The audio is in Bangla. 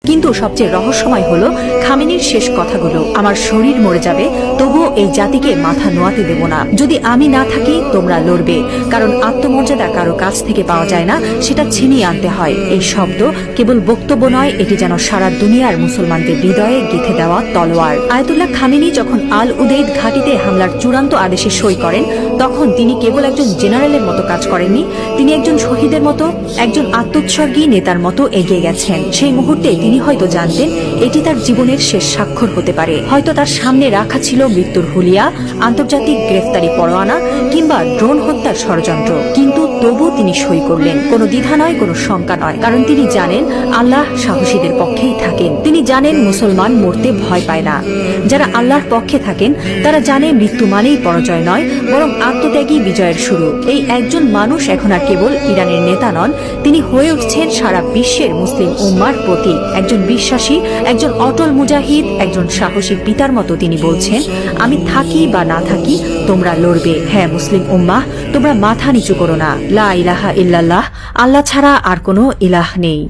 কিন্তু সবচেয়ে রহস্যময় হলো খামেনির শেষ কথাগুলো, আমার শরীর মরে যাবে তবুও এই জাতিকে মাথা নোয়াতে দেব না। যদি আমি না থাকি তোমরা লড়বে, কারণ আত্মমর্যাদা কারো কাছ থেকে পাওয়া যায় না, সেটা ছিনিয়ে আনতে হয়। এই শব্দ কেবল বক্তব্য নয়, এটি যেন সারা দুনিয়ার মুসলমানদের হৃদয়ে গেঁথে দেওয়া তলোয়ার। আয়াতুল্লাহ খামেনি যখন আল উদেইদ ঘাঁটিতে হামলার চূড়ান্ত আদেশে সই করেন, তখন তিনি কেবল একজন জেনারেলের মতো কাজ করেননি, তিনি একজন শহীদের মতো, একজন আত্মোৎসর্গী নেতার মতো এগিয়ে গেছেন। সেই মুহূর্তে তিনি হয়তো জানতেন এটি তার জীবনের শেষ স্বাক্ষর হতে পারে। হয়তো তার সামনে রাখা ছিল মৃত্যুর হুলিয়া, আন্তর্জাতিক গ্রেফতারি পরোয়ানা কিংবা ড্রোন হত্যার ষড়যন্ত্র, কিন্তু তবু তিনি সই করলেন। কোনো দ্বিধা নয়, কোনো শঙ্কা নয়, কারণ তিনি জানেন আল্লাহ সাহসীদের পক্ষেই থাকেন। তিনি জানেন মুসলমান মরতে ভয় পায় না। যারা আল্লাহর পক্ষে থাকেন তারা জানে মৃত্যু মানেই পরাজয় নয়, বরং আত্মত্যাগী বিজয়ের শুরু। এই একজন মানুষ এখন আর কেবল ইরানের নেতা নন, তিনি হয়ে উঠছেন সারা বিশ্বের মুসলিম উম্মার প্রতীক। একজন বিশ্বাসী, একজন অটল মুজাহিদ, একজন সাহসী পিতার মতো তিনি বলছেন, আমি থাকি বা না থাকি তোমরা লড়বে। হ্যাঁ মুসলিম উম্মাহ, তোমরা মাথা নিচু করো না। লা ইলাহা ইল্লাল্লাহ, আল্লাহ ছাড়া আর কোনো ইলাহ নেই।